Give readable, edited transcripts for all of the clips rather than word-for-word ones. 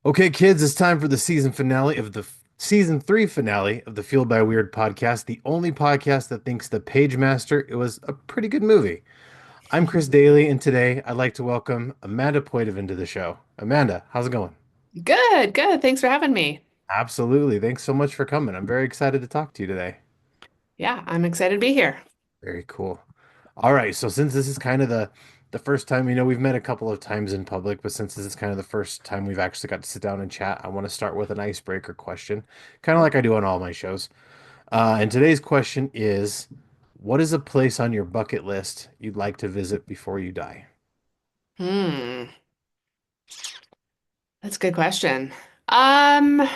Okay, kids, it's time for the season three finale of the Fueled by Weird podcast, the only podcast that thinks The Page Master it was a pretty good movie. I'm Chris Daly, and today I'd like to welcome Amanda Poitevin to the show. Amanda, how's it going? Good, good. Thanks for having me. Absolutely. Thanks so much for coming. I'm very excited to talk to you today. Yeah, I'm excited to be here. Very cool. All right, so since this is kind of the first time, we've met a couple of times in public, but since this is kind of the first time we've actually got to sit down and chat, I want to start with an icebreaker question, kind of like I do on all my shows. And today's question is, what is a place on your bucket list you'd like to visit before you die? Hmm, that's a good question. Um,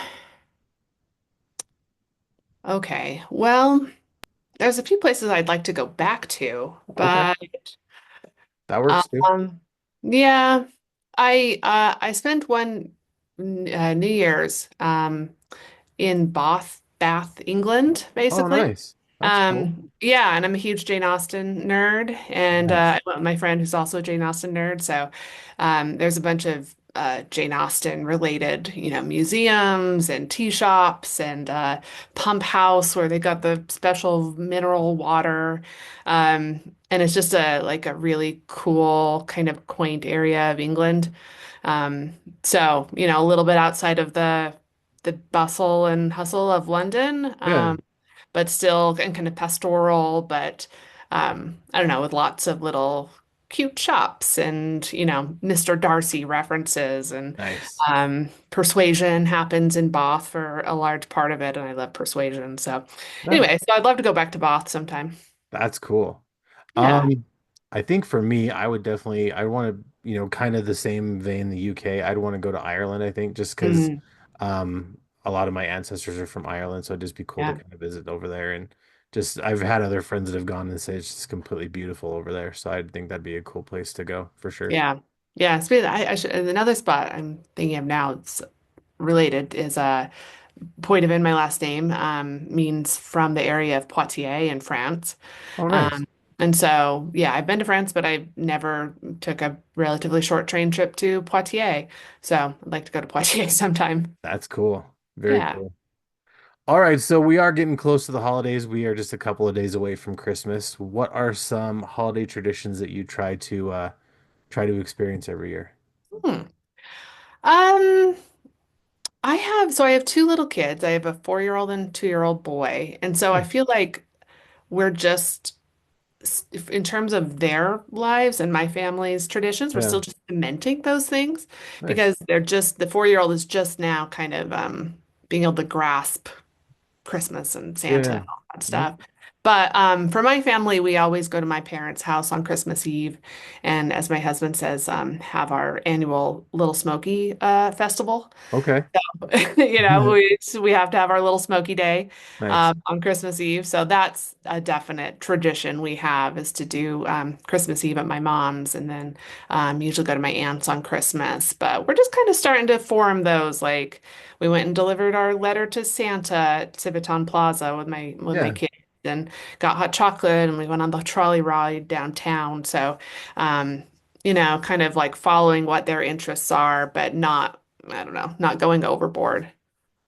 okay. Well, there's a few places I'd like to go back to, Okay, but that works too. um, yeah, I spent one New Year's in Bath, England, Oh, basically. nice. That's cool. Yeah, and I'm a huge Jane Austen nerd, and I Nice. went with my friend who's also a Jane Austen nerd. So there's a bunch of Jane Austen related, museums and tea shops and Pump House where they got the special mineral water. And it's just a really cool kind of quaint area of England. Um, so, a little bit outside of the bustle and hustle of London. Yeah, But still and kind of pastoral, but I don't know, with lots of little cute shops and, Mr. Darcy references and nice. Persuasion happens in Bath for a large part of it, and I love Persuasion. So Nice. anyway, so I'd love to go back to Bath sometime. That's cool. Yeah. I think for me, I want to, kind of the same vein, the UK. I'd want to go to Ireland, I think, just because Mm, a lot of my ancestors are from Ireland, so it'd just be cool to yeah. kind of visit over there and just I've had other friends that have gone and say it's just completely beautiful over there. So I think that'd be a cool place to go for sure. Yeah. Yeah. I should, another spot I'm thinking of now, it's related is Poitevin, my last name, means from the area of Poitiers in France. Oh, nice. Um, and so, yeah, I've been to France, but I never took a relatively short train trip to Poitiers. So I'd like to go to Poitiers sometime. That's cool. Very Yeah. cool. All right, so we are getting close to the holidays. We are just a couple of days away from Christmas. What are some holiday traditions that you try to experience every year? Hmm. Um, I have two little kids. I have a 4-year-old and 2-year-old boy. And so I Nice. feel like we're just in terms of their lives and my family's traditions, we're Yeah, still just cementing those things nice. because they're just the 4-year-old is just now kind of being able to grasp Christmas and Santa Yeah. and all that Yeah. stuff. But for my family, we always go to my parents' house on Christmas Eve, and as my husband says, have our annual Little Smoky festival. Okay. We have to have our little smoky day Nice. on Christmas Eve. So that's a definite tradition we have is to do Christmas Eve at my mom's and then usually go to my aunt's on Christmas. But we're just kind of starting to form those. Like we went and delivered our letter to Santa at Civitan Plaza with my Yeah, kids and got hot chocolate and we went on the trolley ride downtown. So kind of like following what their interests are, but not I don't know, not going overboard.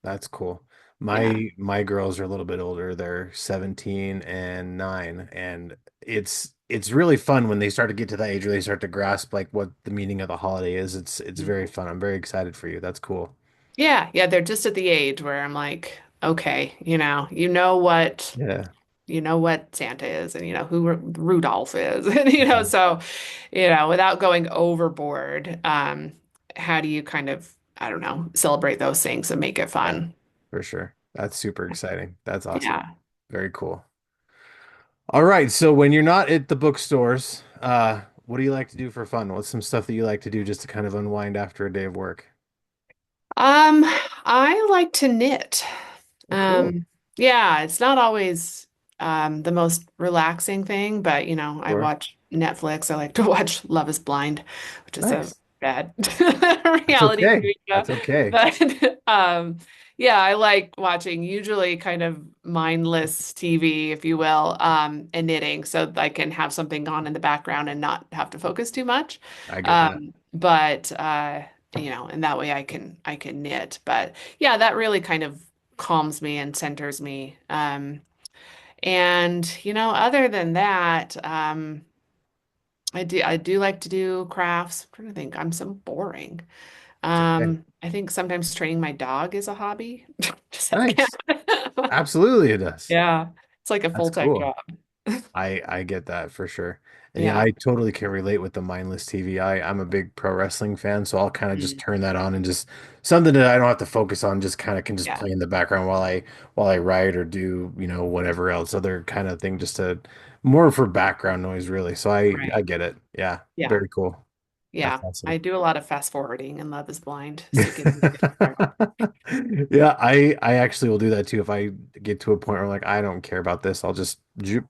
that's cool. Yeah. My girls are a little bit older. They're 17 and 9, and it's really fun when they start to get to that age where they start to grasp like what the meaning of the holiday is. It's very fun. I'm very excited for you. That's cool. Yeah, yeah, they're just at the age where I'm like, okay, Yeah. you know what Santa is and you know who Rudolph is. And Yeah. so, without going overboard, how do you kind of, I don't know, celebrate those things and make it Yeah, fun? for sure. That's super exciting. That's awesome. Yeah. Very cool. All right, so when you're not at the bookstores, what do you like to do for fun? What's some stuff that you like to do just to kind of unwind after a day of work? Um, I like to knit. Oh, cool. Yeah, it's not always the most relaxing thing, but I Sure. watch Netflix. I like to watch Love is Blind, which is a Nice. bad That's reality okay. TV show. That's okay. But yeah, I like watching usually kind of mindless TV, if you will, and knitting so I can have something on in the background and not have to focus too much. I get that. But and that way I can knit. But yeah, that really kind of calms me and centers me. And other than that, I do like to do crafts. I'm trying to think. I'm so boring. It's okay. I think sometimes training my dog is a hobby. Does that Nice. count? Absolutely it does. Yeah, it's like a That's full-time cool. job. I get that for sure. And yeah, Yeah. I totally can relate with the mindless TV. I'm a big pro wrestling fan, so I'll kind of just Mm. turn that on and just something that I don't have to focus on, just kind of can just Yeah. play in the background while I write or do, whatever else other kind of thing just to more for background noise really. So I Right. get it. Yeah, Yeah. very cool. That's Yeah. awesome. I do a lot of fast forwarding and Love is Blind, so get me there. Yeah, I actually will do that too. If I get to a point where like I don't care about this, I'll just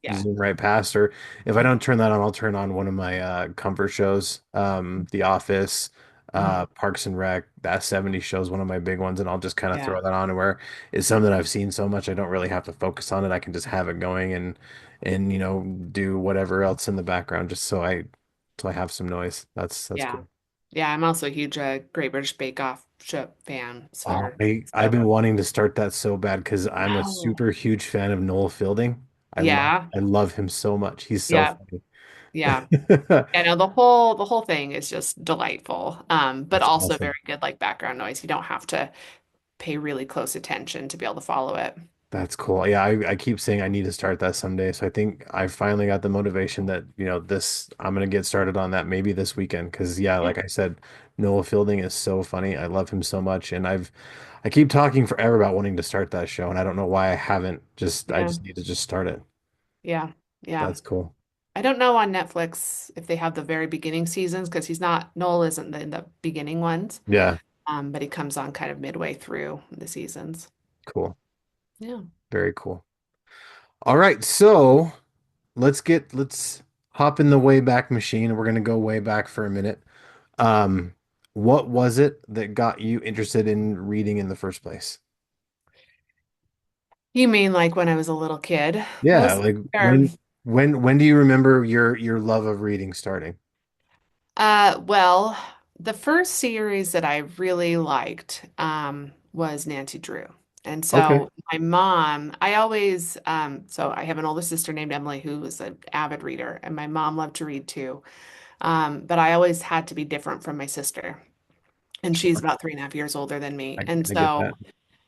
Yeah. zoom right past. Or if I don't turn that on, I'll turn on one of my comfort shows, The Office, Oh, Parks and Rec. That 70 shows one of my big ones, and I'll just kind of yeah. throw that on. And where it's something I've seen so much, I don't really have to focus on it. I can just have it going and do whatever else in the background, just so I have some noise. That's Yeah. cool. Yeah. I'm also a huge Great British Bake Off show fan. Oh, So, I've so been wanting to start that so bad because I'm a no. super huge fan of Noel Fielding. I love Yeah. I love him so much. He's so Yeah. funny. Yeah. I know the whole thing is just delightful. But That's also very awesome. good like background noise. You don't have to pay really close attention to be able to follow it. That's cool. Yeah, I keep saying I need to start that someday. So I think I finally got the motivation that, this I'm gonna get started on that maybe this weekend. Because yeah, Yeah. like I said, Noel Fielding is so funny. I love him so much. And I keep talking forever about wanting to start that show, and I don't know why I haven't. I Yeah. just need to just start it. Yeah. Yeah. That's cool. I don't know on Netflix if they have the very beginning seasons because Noel isn't in the beginning ones. Yeah, But he comes on kind of midway through the seasons. cool. Yeah. Very cool. All right, so let's hop in the Wayback Machine. We're gonna go way back for a minute. Um, what was it that got you interested in reading in the first place? You mean like when I was a little kid, Yeah, mostly? like Or, when do you remember your love of reading starting? well, the first series that I really liked was Nancy Drew. And Okay. so my mom, I always, so I have an older sister named Emily who was an avid reader, and my mom loved to read too. But I always had to be different from my sister. And she's Sure. about 3.5 years older than me. And I get that.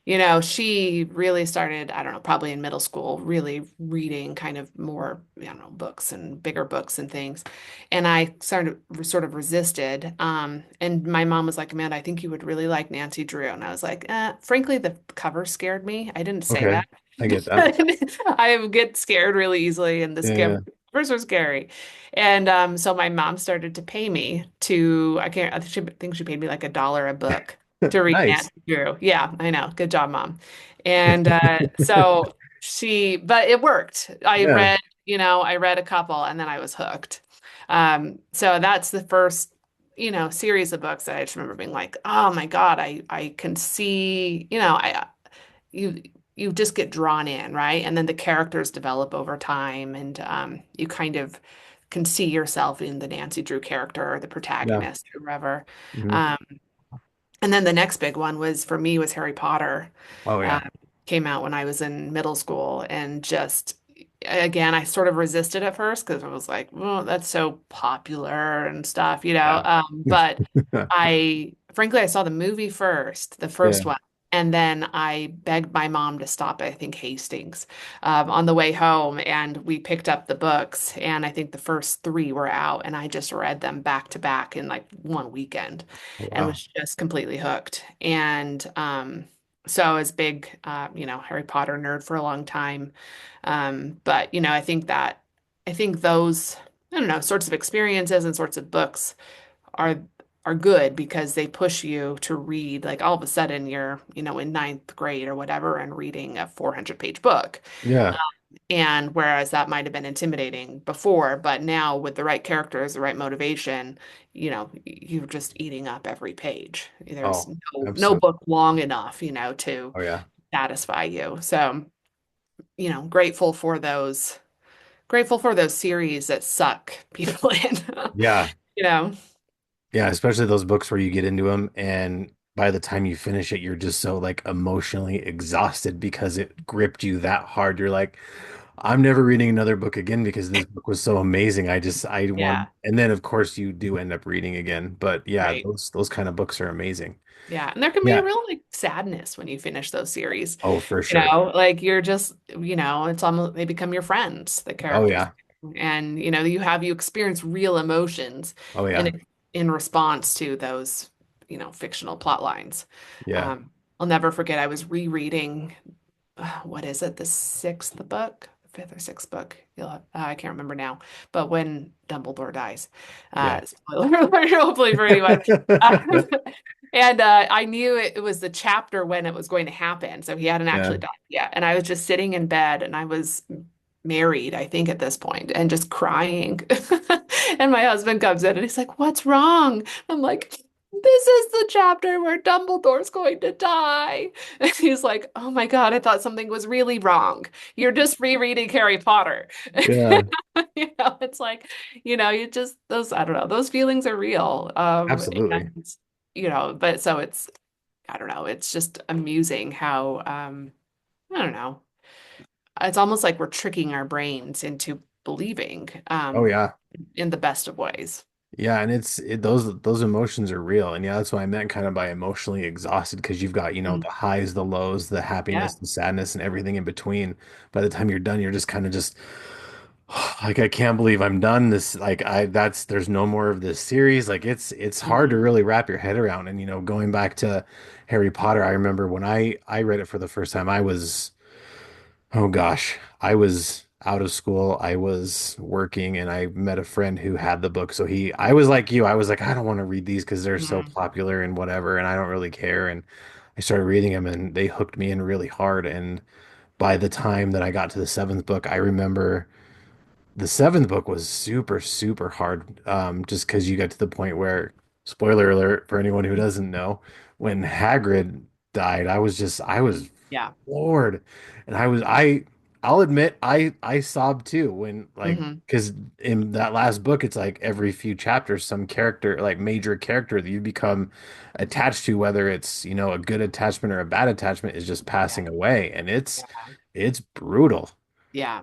so she really started, I don't know, probably in middle school, really reading kind of more, I don't know, books and bigger books and things. And I sort of resisted. And my mom was like, Amanda, I think you would really like Nancy Drew. And I was like, frankly, the cover scared me. I didn't say Okay. that. I get that. I get scared really easily, and Yeah, yeah. covers were scary. And so my mom started to pay me I can't, I think she paid me like $1 a book to read Nice. Nancy Drew. Yeah, I know. Good job, Mom. And so but it worked. Yeah. I read a couple and then I was hooked. So that's the first, series of books that I just remember being like, oh my God, I can see, you you just get drawn in, right? And then the characters develop over time and you kind of can see yourself in the Nancy Drew character or the Yeah. protagonist, whoever. Hmm. Um, and then the next big one was for me was Harry Potter. Oh Uh, yeah. came out when I was in middle school and just again I sort of resisted at first because I was like, well, that's so popular and stuff, Yeah. but I saw the movie first, the Yeah. first one. And then I begged my mom to stop at, I think, Hastings on the way home. And we picked up the books. And I think the first three were out. And I just read them back to back in like one weekend and Wow. was just completely hooked. And so I was big, Harry Potter nerd for a long time. But, I think those, I don't know, sorts of experiences and sorts of books are are good because they push you to read like all of a sudden you're in ninth grade or whatever and reading a 400-page book, Yeah. and whereas that might have been intimidating before, but now with the right characters, the right motivation, you're just eating up every page. There's Oh, no absolutely. book long enough to Oh yeah. satisfy you. So grateful for those series that suck people in. Yeah. you know Yeah, especially those books where you get into them and by the time you finish it, you're just so like emotionally exhausted because it gripped you that hard. You're like, I'm never reading another book again because this book was so amazing. I want, Yeah, and then of course you do end up reading again. But yeah, right. those kind of books are amazing. Yeah, and there can be a Yeah. real like sadness when you finish those series. Oh, for sure. Like you're just, it's almost they become your friends, the Oh characters. yeah. And you experience real emotions Oh yeah. in response to those, fictional plot lines. Yeah. I'll never forget I was rereading what is it, the sixth book, fifth or sixth book? I can't remember now. But when Dumbledore dies, Yeah. spoiler alert, hopefully for anyone. And I knew it was the chapter when it was going to happen, so he hadn't Yeah. actually died yet. And I was just sitting in bed, and I was married, I think, at this point, and just crying. And my husband comes in, and he's like, "What's wrong?" I'm like, "This is the chapter where Dumbledore's going to die." And he's like, "Oh my God, I thought something was really wrong. You're just rereading Harry Potter." Yeah. It's like, you just those, I don't know, those feelings are real. Absolutely. And but so it's, I don't know, it's just amusing how, I don't know, it's almost like we're tricking our brains into believing, Oh yeah. in the best of ways. Yeah, and those emotions are real. And yeah, that's what I meant kind of by emotionally exhausted because you've got, Mm. the highs, the lows, the Yeah. happiness, the sadness, and everything in between. By the time you're done, you're just kind of just like, I can't believe I'm done. This like I that's there's no more of this series. Like it's hard to Mhm. really wrap your head around. And going back to Harry Potter, I remember when I read it for the first time, I was oh gosh, I was out of school. I was working and I met a friend who had the book. So I was like you, I was like, I don't want to read these because they're so Mhm. popular and whatever, and I don't really care. And I started reading them and they hooked me in really hard. And by the time that I got to the seventh book, I remember the seventh book was super, super hard. Just because you got to the point where, spoiler alert for anyone who doesn't know, when Hagrid died, I was Yeah. Lord. And I'll admit, I sobbed too when like, Hmm. because in that last book, it's like every few chapters, some character, like major character that you become attached to, whether it's, a good attachment or a bad attachment, is just Yeah. passing away. And Yeah. it's brutal. Yeah.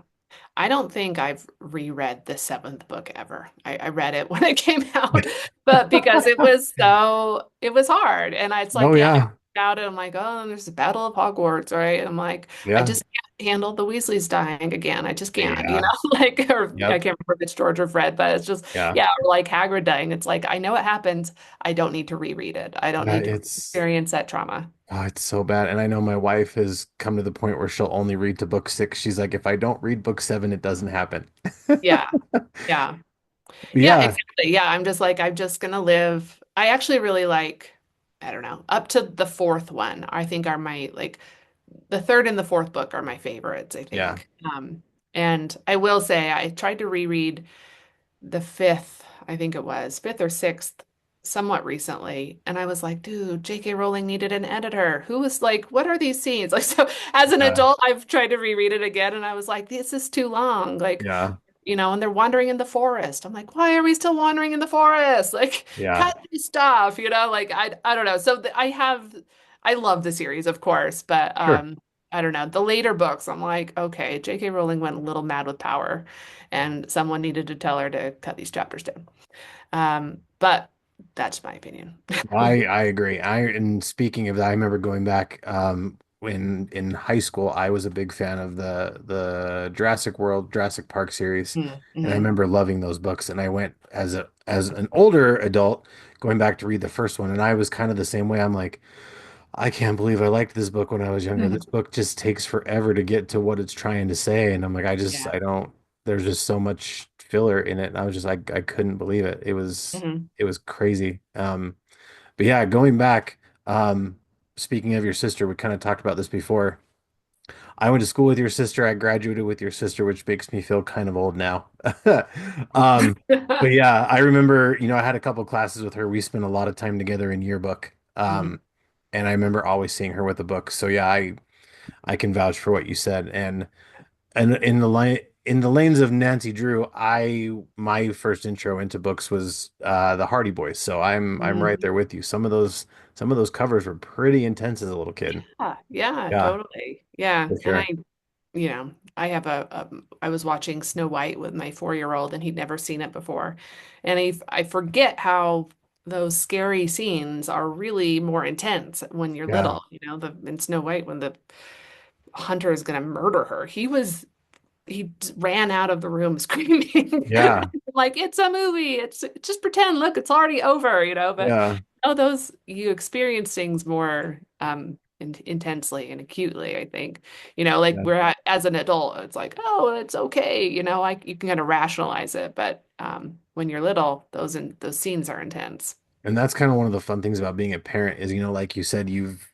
I don't think I've reread the seventh book ever. I read it when it came out, but because it was hard. And it's Oh like, yeah, I yeah. out it. I'm like, oh, there's the Battle of Hogwarts, right? I'm like, I Yeah. just can't handle the Weasleys dying again. I just can't, Yeah. like, or I Yep. can't remember if it's George or Fred, but it's just, Yeah. yeah, or like Hagrid dying. It's like, I know it happens. I don't need to reread it. I don't Yeah, need to experience that trauma. it's so bad. And I know my wife has come to the point where she'll only read to book six. She's like, if I don't read book seven, it doesn't happen. Yeah. Yeah. Yeah, Yeah. exactly. Yeah, I'm just like, I'm just gonna live. I actually really like, I don't know, up to the fourth one, I think are my like the third and the fourth book are my favorites, I Yeah. think. And I will say I tried to reread the fifth, I think it was fifth or sixth, somewhat recently, and I was like, dude, J.K. Rowling needed an editor. Who was like, what are these scenes? Like, so as an Yeah. adult, I've tried to reread it again, and I was like, this is too long. Like, Yeah. and they're wandering in the forest. I'm like, why are we still wandering in the forest? Like, Yeah. cut this stuff, like I don't know. So I love the series, of course, but Sure. I don't know. The later books, I'm like, okay, J.K. Rowling went a little mad with power, and someone needed to tell her to cut these chapters down. But that's my opinion. I agree. And speaking of that, I remember going back when in high school, I was a big fan of the Jurassic World, Jurassic Park series. And I Mm-hmm. remember loving those books. And I went as an older adult going back to read the first one. And I was kind of the same way. I'm like, I can't believe I liked this book when I was younger. This book just takes forever to get to what it's trying to say. And I'm like, Yeah. I don't, there's just so much filler in it. And I was just like, I couldn't believe it. Hmm. It was crazy. But yeah, going back, speaking of your sister, we kind of talked about this before. I went to school with your sister. I graduated with your sister, which makes me feel kind of old now. Um, but yeah, I remember, I had a couple classes with her. We spent a lot of time together in yearbook. Hmm. And I remember always seeing her with a book. So yeah, I can vouch for what you said. And in the line in the lanes of Nancy Drew, I my first intro into books was the Hardy Boys. So I'm right Mhm. there with you. Some of those covers were pretty intense as a little kid. Yeah, yeah, Yeah, totally. Yeah. for And sure. I have I was watching Snow White with my 4-year-old and he'd never seen it before. And I forget how those scary scenes are really more intense when you're Yeah, little, in Snow White when the hunter is going to murder her. He ran out of the room screaming. yeah, Like, it's a movie. It's just pretend, look, it's already over. But yeah, those you experience things more intensely and acutely, I think. Like yeah. as an adult, it's like, oh, it's okay. Like you can kind of rationalize it, but when you're little, those scenes are intense. And that's kind of one of the fun things about being a parent is, like you said, you've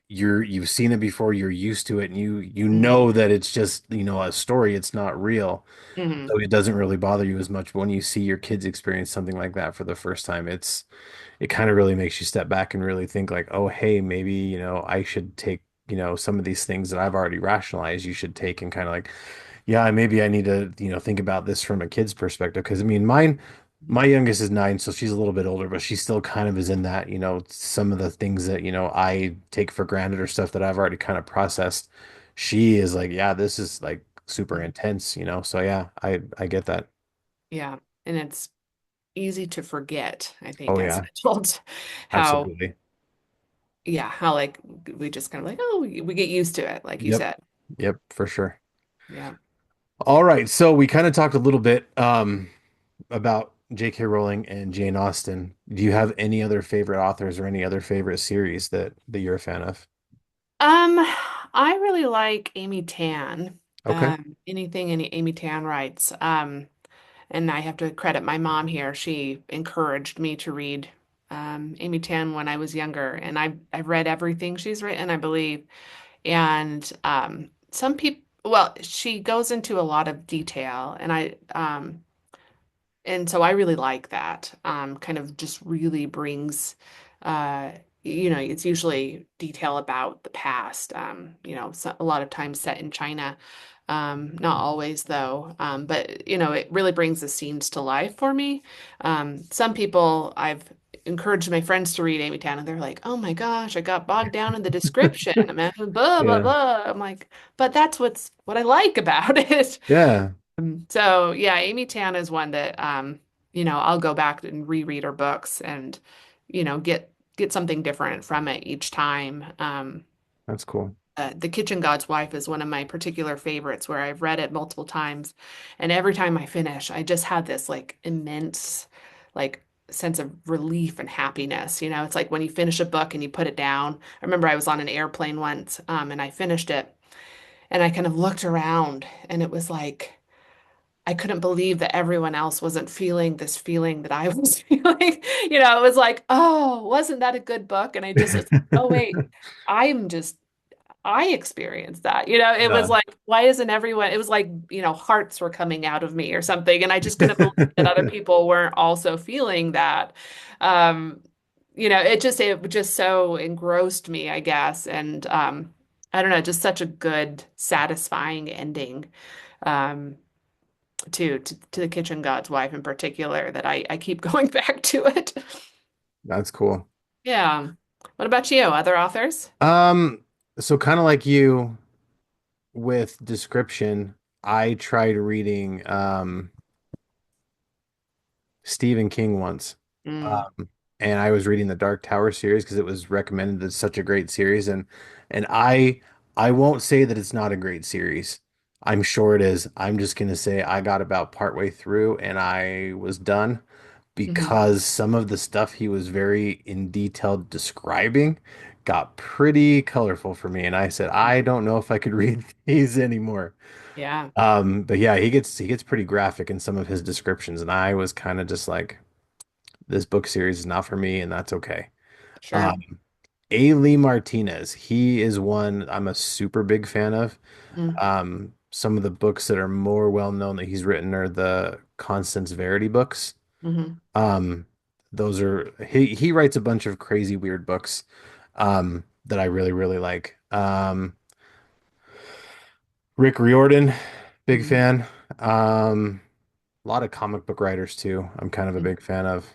seen it before, you're used to it, and you Hmm. know that it's just, a story, it's not real. Hmm. So it doesn't really bother you as much. But when you see your kids experience something like that for the first time, it kind of really makes you step back and really think like, oh, hey, maybe, I should take, some of these things that I've already rationalized, you should take and kind of like, yeah, maybe I need to, think about this from a kid's perspective. Because I mean, my youngest is 9, so she's a little bit older, but she still kind of is in that, some of the things that, I take for granted or stuff that I've already kind of processed. She is like, yeah, this is like super intense, So yeah, I get that. Yeah. And it's easy to forget, I Oh think, as an yeah, adult, how, absolutely. yeah, how like we just kind of like, oh, we get used to it, like you Yep. said. Yep, for sure. Yeah. All right, so we kind of talked a little bit about J.K. Rowling and Jane Austen. Do you have any other favorite authors or any other favorite series that you're a fan of? Um, I really like Amy Tan. Okay. Anything Amy Tan writes. And I have to credit my mom here. She encouraged me to read Amy Tan when I was younger, and I've read everything she's written, I believe. And some people, well, she goes into a lot of detail, and so I really like that. Kind of just really brings, uh, it's usually detail about the past. A lot of times set in China. Not always though. But it really brings the scenes to life for me. Some people I've encouraged my friends to read Amy Tan, and they're like, "Oh my gosh, I got bogged down in the description. Imagine blah blah Yeah. blah." I'm like, but that's what I like about it. Yeah, So yeah, Amy Tan is one that I'll go back and reread her books and get something different from it each time. that's cool. The Kitchen God's Wife is one of my particular favorites where I've read it multiple times, and every time I finish, I just have this like immense like sense of relief and happiness. It's like when you finish a book and you put it down. I remember I was on an airplane once, and I finished it, and I kind of looked around, and it was like I couldn't believe that everyone else wasn't feeling this feeling that I was feeling. It was like, oh, wasn't that a good book? And I just was like, oh, wait, I'm just, I experienced that. It was Yeah. like, why isn't everyone, it was like, hearts were coming out of me or something. And I just couldn't believe that other people weren't also feeling that. Um, it just so engrossed me, I guess. And I don't know, just such a good, satisfying ending. Um, to the Kitchen God's Wife in particular that I keep going back to it. That's cool. Yeah. What about you? Other authors? Um, so kind of like you with description, I tried reading Stephen King once. Mm, And I was reading the Dark Tower series because it was recommended as such a great series. And I won't say that it's not a great series. I'm sure it is. I'm just gonna say I got about partway through and I was done hmm. because some of the stuff he was very in detail describing got pretty colorful for me. And I said, I don't know if I could read these anymore. Yeah, But yeah, he gets pretty graphic in some of his descriptions, and I was kind of just like, this book series is not for me, and that's okay. sure. Um, A. Lee Martinez, he is one I'm a super big fan of. Mm, Some of the books that are more well known that he's written are the Constance Verity books. hmm. Um, those are he writes a bunch of crazy weird books that I really really like. Rick Riordan, big Hmm. fan. Um, a lot of comic book writers too. I'm kind of a big fan of.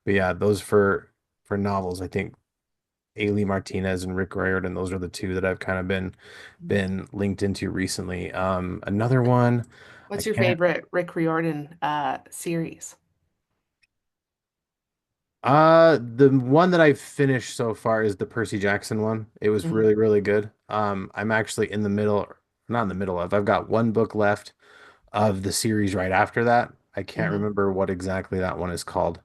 But yeah, those for novels, I think Ailey Martinez and Rick Riordan, those are the two that I've kind of been linked into recently. Another one, I What's your can't. favorite Rick Riordan series? The one that I've finished so far is the Percy Jackson one. It was Mhm. really, really good. I'm actually in the middle, not in the middle of, I've got one book left of the series right after that. I can't Mhm. remember what exactly that one is called.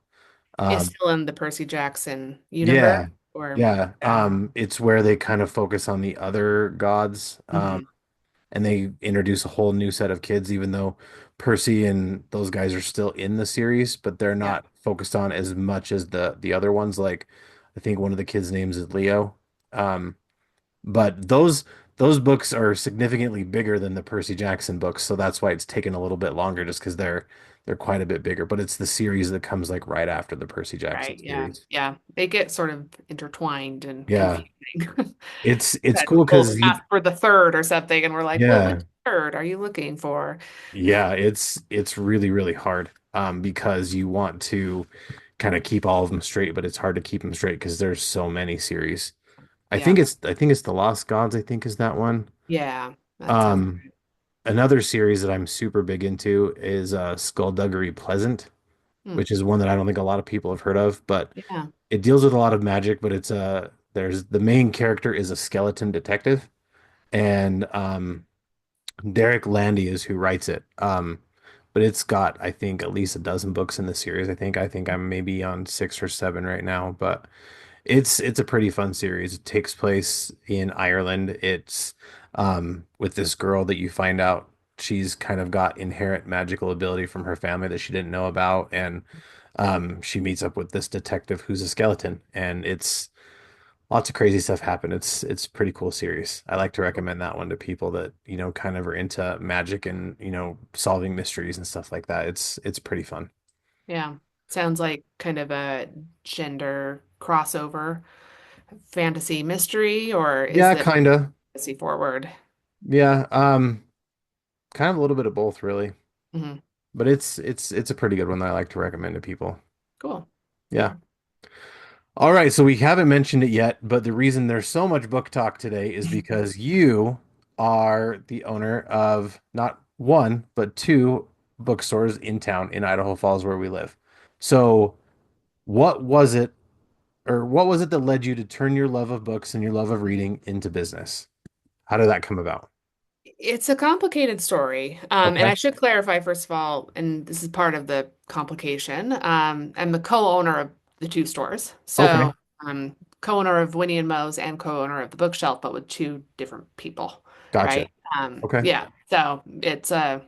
It's Um, still in the Percy Jackson universe, yeah, or yeah. It's where they kind of focus on the other gods. Mhm. And they introduce a whole new set of kids, even though Percy and those guys are still in the series, but they're Yeah, not focused on as much as the other ones. Like I think one of the kids' names is Leo. Um, but those books are significantly bigger than the Percy Jackson books, so that's why it's taken a little bit longer, just because they're quite a bit bigger. But it's the series that comes like right after the Percy Jackson right. Yeah, series. yeah. They get sort of intertwined and Yeah, confusing. it's That cool we'll because ask for the third or something, and we're like, "Well, which yeah. third are you looking for?" Yeah, it's really really hard because you want to kind of keep all of them straight, but it's hard to keep them straight because there's so many series. Yeah, I think it's The Lost Gods, I think is that one. yeah. That sounds Um Another series that I'm super big into is Skullduggery Pleasant, hmm. which is one that I don't think a lot of people have heard of, but Yeah. it deals with a lot of magic, but it's there's the main character is a skeleton detective and Derek Landy is who writes it. But it's got, I think, at least a dozen books in the series. I think I'm maybe on six or seven right now, but it's a pretty fun series. It takes place in Ireland. It's with this girl that you find out she's kind of got inherent magical ability from her family that she didn't know about, and she meets up with this detective who's a skeleton, and it's lots of crazy stuff happen. It's a pretty cool series. I like to recommend that one to people that, kind of are into magic and, solving mysteries and stuff like that. It's pretty fun. Yeah. Sounds like kind of a gender crossover fantasy mystery, or is Yeah, it kind of. fantasy forward? Yeah, kind of a little bit of both really. Hmm. But it's a pretty good one that I like to recommend to people. Cool. Yeah. Yeah. All right, so we haven't mentioned it yet, but the reason there's so much book talk today is because you are the owner of not one, but two bookstores in town in Idaho Falls where we live. So, what was it, or what was it that led you to turn your love of books and your love of reading into business? How did that come about? It's a complicated story. And Okay. I should clarify, first of all, and this is part of the complication. I'm the co-owner of the two stores. Okay. So, co-owner of Winnie and Moe's and co-owner of the bookshelf, but with two different people, Gotcha. right? Okay. Yeah. So it's a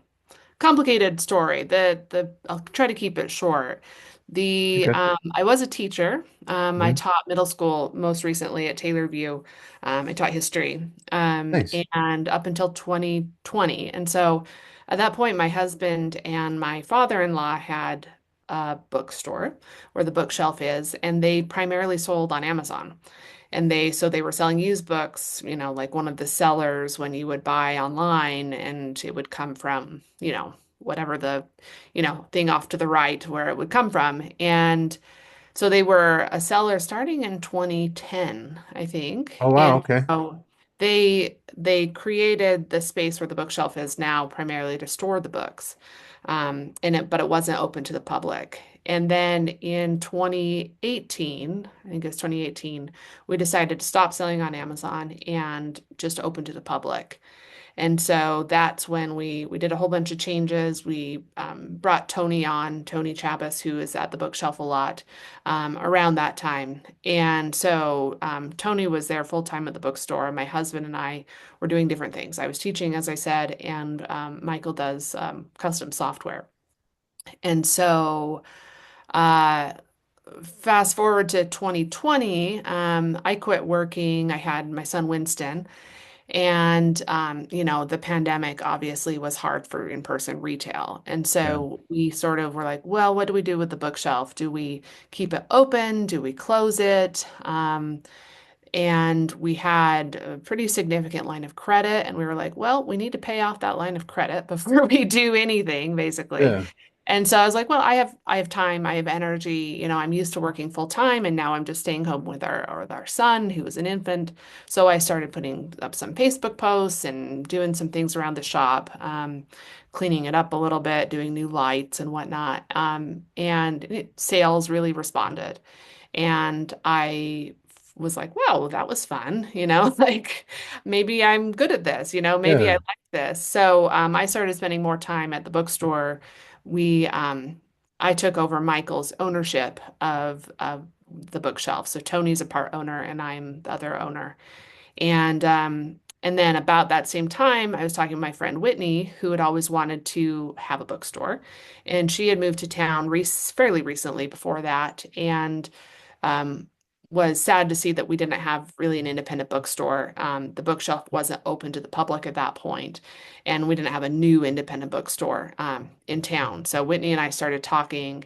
complicated story. The I'll try to keep it short. The Okay. I was a teacher. I Mhm. taught middle school most recently at Taylorview. I taught history, Nice. and up until 2020. And so at that point, my husband and my father-in-law had a bookstore where the bookshelf is, and they primarily sold on Amazon. And they were selling used books, like one of the sellers when you would buy online and it would come from, whatever the, thing off to the right where it would come from. And so they were a seller starting in 2010, I Oh think. wow, And okay. so they created the space where the bookshelf is now primarily to store the books. But it wasn't open to the public. And then in 2018, I think it's 2018, we decided to stop selling on Amazon and just open to the public. And so that's when we did a whole bunch of changes. We brought Tony on, Tony Chabas, who is at the bookshelf a lot, around that time. And so Tony was there full time at the bookstore. My husband and I were doing different things. I was teaching, as I said, and Michael does custom software. And so uh, fast forward to 2020, I quit working. I had my son Winston. And, the pandemic obviously was hard for in-person retail. And Yeah. so we sort of were like, well, what do we do with the bookshelf? Do we keep it open? Do we close it? and we had a pretty significant line of credit. And we were like, well, we need to pay off that line of credit before we do anything, basically. Yeah. And so I was like, well, I have time, I have energy, I'm used to working full time and now I'm just staying home with our son who was an infant. So I started putting up some Facebook posts and doing some things around the shop, cleaning it up a little bit, doing new lights and whatnot. Sales really responded. And I was like, wow, that was fun, like maybe I'm good at this, maybe I Yeah. like this. So I started spending more time at the bookstore. We I took over Michael's ownership of the bookshelf. So Tony's a part owner and I'm the other owner. And then about that same time, I was talking to my friend Whitney, who had always wanted to have a bookstore, and she had moved to town fairly recently before that, and um, was sad to see that we didn't have really an independent bookstore. The bookshelf wasn't open to the public at that point, and we didn't have a new independent bookstore in town. So Whitney and I started talking,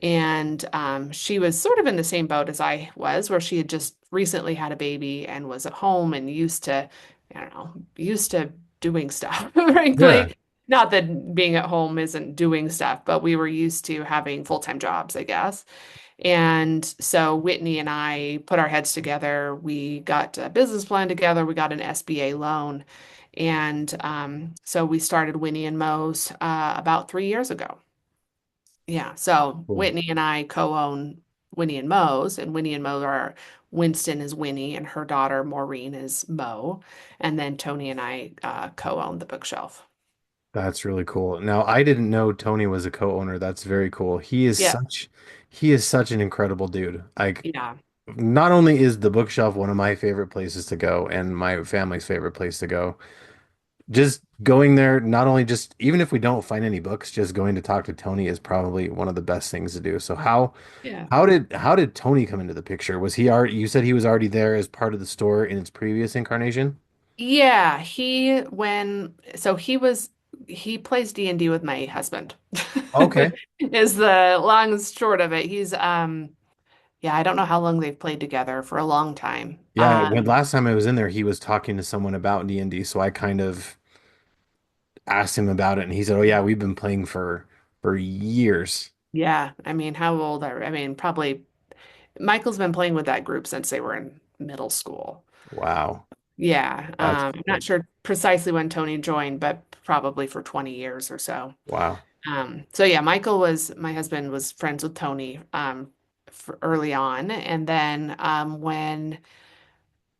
and she was sort of in the same boat as I was, where she had just recently had a baby and was at home and used to, I don't know, used to doing stuff, Yeah. frankly. Not that being at home isn't doing stuff, but we were used to having full-time jobs, I guess. And so Whitney and I put our heads together. We got a business plan together. We got an SBA loan. And so we started Winnie and Moe's about 3 years ago. Yeah. So Cool. Whitney and I co-own Winnie and Moe's, and Winnie and Moe are Winston is Winnie, and her daughter Maureen is Moe. And then Tony and I co-own the bookshelf. That's really cool. Now, I didn't know Tony was a co-owner. That's very cool. Yeah. He is such an incredible dude. Like, Yeah. not only is the bookshelf one of my favorite places to go and my family's favorite place to go, just going there, not only just even if we don't find any books, just going to talk to Tony is probably one of the best things to do. So Yeah. how did Tony come into the picture? Was he already, you said he was already there as part of the store in its previous incarnation? Yeah, he plays D&D with my husband. Okay. Is the long and short of it. Yeah, I don't know how long they've played together, for a long time. Yeah, when last time I was in there, he was talking to someone about D&D, so I kind of asked him about it, and he said, "Oh yeah, we've been playing for years." Yeah, I mean, how old are, I mean, probably Michael's been playing with that group since they were in middle school. Wow, Yeah, that's I'm not cool. sure precisely when Tony joined, but probably for 20 years or so. Wow, So yeah, my husband was friends with Tony for early on, and then when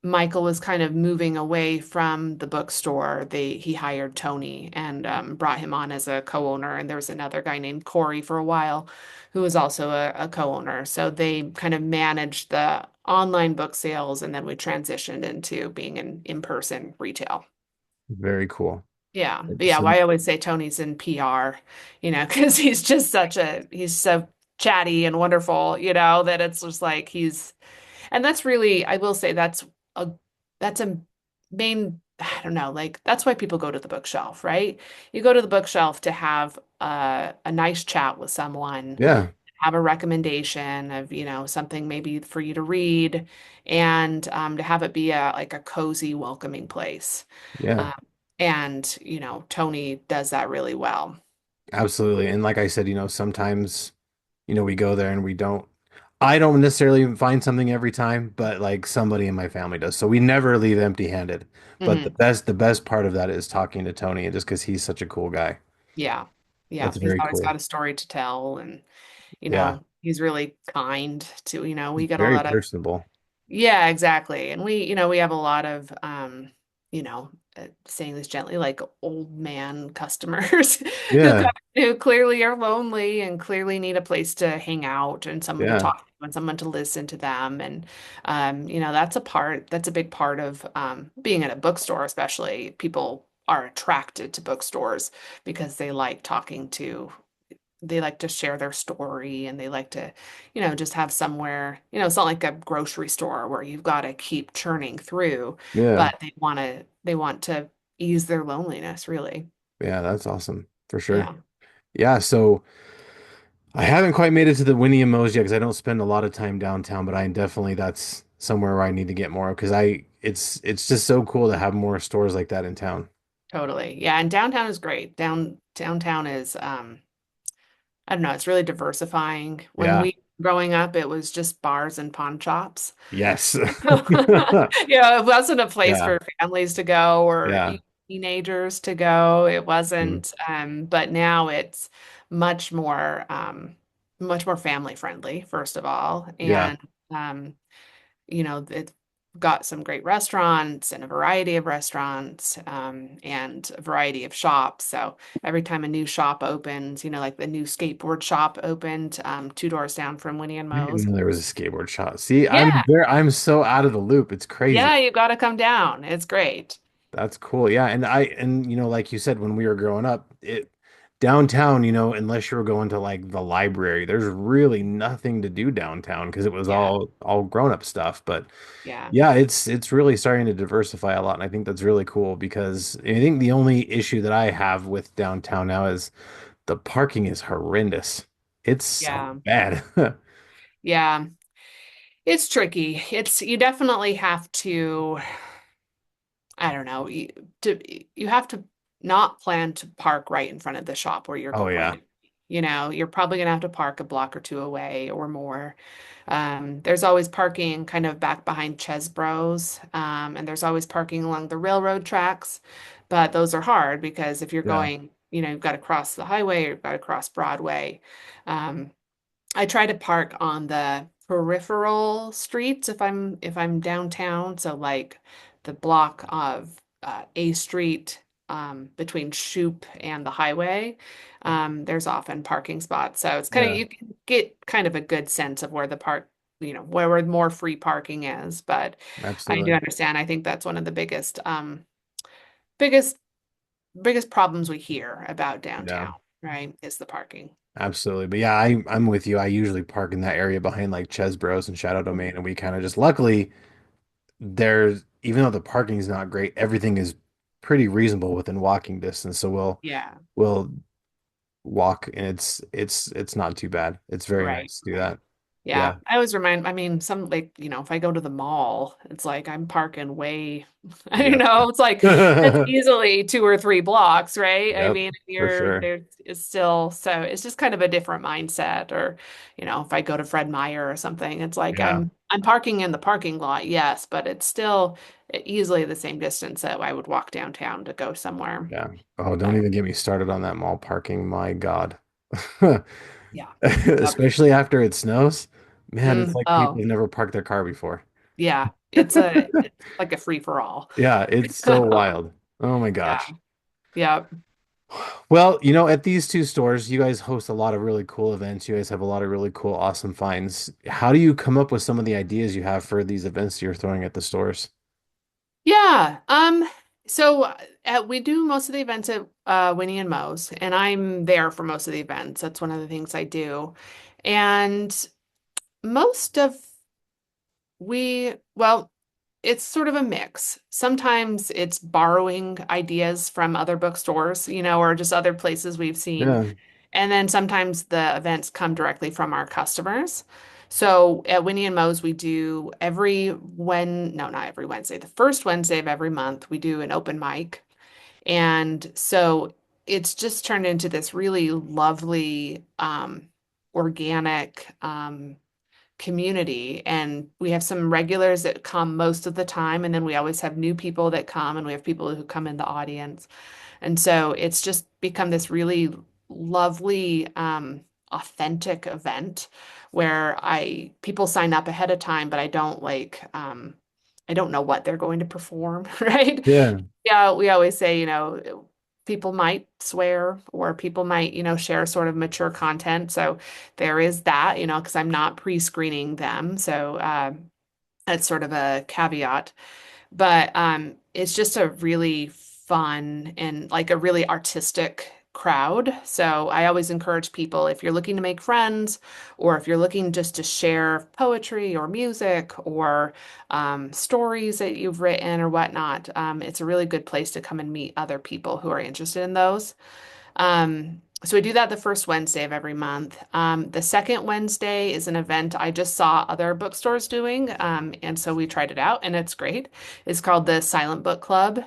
Michael was kind of moving away from the bookstore, he hired Tony and brought him on as a co-owner. And there was another guy named Corey for a while who was also a co-owner. So they kind of managed the online book sales, and then we transitioned into being an in-person retail. very cool. Yeah. But yeah, So well, I always say Tony's in PR, because he's so chatty and wonderful, that it's just like and that's really, I will say a that's a main, I don't know, like that's why people go to the bookshelf, right? You go to the bookshelf to have a nice chat with someone, yeah, have a recommendation of, something maybe for you to read, and to have it be a cozy, welcoming place. yeah, Um, and, Tony does that really well. absolutely. And like I said, sometimes, we go there and we don't. I don't necessarily find something every time, but like somebody in my family does. So we never leave empty-handed. But Hmm. the best part of that is talking to Tony, and just because he's such a cool guy. Yeah. Yeah. That's He's very always got cool. a story to tell, and, Yeah, he's really kind to, we get a very lot of. personable. Yeah, exactly. And we have a lot of saying this gently, like old man customers who come, Yeah, who clearly are lonely and clearly need a place to hang out and someone to yeah, talk to and someone to listen to them. And that's a big part of being at a bookstore, especially. People are attracted to bookstores because they like to share their story, and they like to, just have somewhere, it's not like a grocery store where you've got to keep churning through, yeah, but they want to ease their loneliness, really. yeah. That's awesome for sure. Yeah. Yeah, so I haven't quite made it to the Winnie and Moe's yet because I don't spend a lot of time downtown, but I definitely somewhere where I need to get more because it's just so cool to have more stores like that in town. Totally. Yeah, and downtown is great. Downtown is I don't know, it's really diversifying. When Yeah. we growing up, it was just bars and pawn shops. Yes. It wasn't a place Yeah. for families to go or Yeah. teenagers to go. It Mm. wasn't, but now it's much much more family friendly, first of all. Yeah. And it's got some great restaurants and a variety of restaurants, and a variety of shops. So every time a new shop opens, like the new skateboard shop opened, 2 doors down from Winnie and I didn't Moe's. even know there was a skateboard shop. See, Yeah, I'm so out of the loop. It's crazy. yeah, you got to come down. It's great. That's cool. Yeah, and like you said, when we were growing up, it downtown, unless you were going to like the library, there's really nothing to do downtown because it was Yeah, all grown up stuff. But yeah, yeah, it's really starting to diversify a lot, and I think that's really cool because I think the only issue that I have with downtown now is the parking is horrendous. It's so yeah, bad. yeah. It's tricky. You definitely have to. I don't know. You have to not plan to park right in front of the shop where you're Oh going yeah. to. You're probably going to have to park a block or two away or more. There's always parking kind of back behind Chesbro's, and there's always parking along the railroad tracks, but those are hard because if you're Yeah. going, you've got to cross the highway or you've got to cross Broadway. Um, I try to park on the peripheral streets if I'm downtown, so like the block of A Street, between Shoup and the highway. There's often parking spots, so it's kind of Yeah. you can get kind of a good sense of where where more free parking is. But I do Absolutely. understand. I think that's one of the biggest biggest problems we hear about Yeah. downtown, right? Is the parking. Absolutely. But yeah, I'm with you. I usually park in that area behind like Chesbros and Shadow Domain, and we kind of just luckily there's even though the parking is not great, everything is pretty reasonable within walking distance. So Yeah. we'll walk and it's not too bad. It's very Right, nice to do right. that. Yeah, Yeah. I always remind, I mean, some like, if I go to the mall, it's like I'm parking way, Yep. it's like it's easily 2 or 3 blocks, right? I Yep, mean, for sure. it's still, so it's just kind of a different mindset. Or, if I go to Fred Meyer or something, it's like Yeah. I'm parking in the parking lot, yes, but it's still easily the same distance that I would walk downtown to go somewhere. Yeah. Oh, don't But even get me started on that mall parking. My God. yeah. Yep. Especially after it snows. Man, it's like people Oh, have never parked their car before. yeah. It's like a free for all. Yeah, it's so wild. Oh my Yeah. gosh. Yeah. Well, at these two stores, you guys host a lot of really cool events. You guys have a lot of really cool, awesome finds. How do you come up with some of the ideas you have for these events you're throwing at the stores? Yeah. So we do most of the events at Winnie and Moe's, and I'm there for most of the events. That's one of the things I do. And most of well, it's sort of a mix. Sometimes it's borrowing ideas from other bookstores, or just other places we've seen. Yeah, And then sometimes the events come directly from our customers. So at Winnie and Moe's, we do no, not every Wednesday, the first Wednesday of every month, we do an open mic. And so it's just turned into this really lovely, organic, community. And we have some regulars that come most of the time. And then we always have new people that come, and we have people who come in the audience. And so it's just become this really lovely, authentic event where people sign up ahead of time, but I don't know what they're going to perform, right? yeah, Yeah, we always say, people might swear or people might, share sort of mature content. So there is that, because I'm not pre-screening them. So that's sort of a caveat. But it's just a really fun and like a really artistic crowd. So I always encourage people, if you're looking to make friends or if you're looking just to share poetry or music or stories that you've written or whatnot, it's a really good place to come and meet other people who are interested in those. So we do that the first Wednesday of every month. The second Wednesday is an event I just saw other bookstores doing, and so we tried it out, and it's great. It's called the Silent Book Club.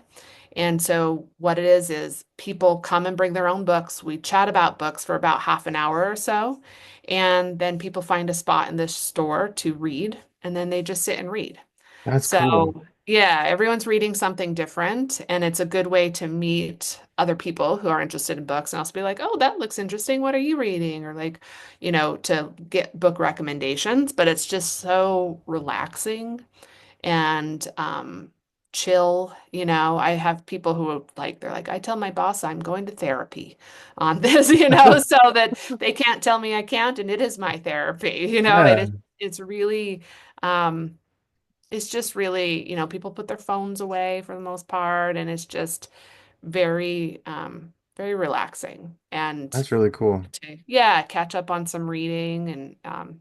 And so what it is people come and bring their own books. We chat about books for about half an hour or so, and then people find a spot in this store to read, and then they just sit and read. That's cool. So, yeah, everyone's reading something different, and it's a good way to meet other people who are interested in books and also be like, oh, that looks interesting. What are you reading? Or like, to get book recommendations, but it's just so relaxing and chill. I have people who are like, they're like, I tell my boss I'm going to therapy on this, so that they can't tell me I can't, and it is my therapy, Yeah, it's really um it's just really, people put their phones away for the most part, and it's just very relaxing. And that's really cool. yeah, catch up on some reading and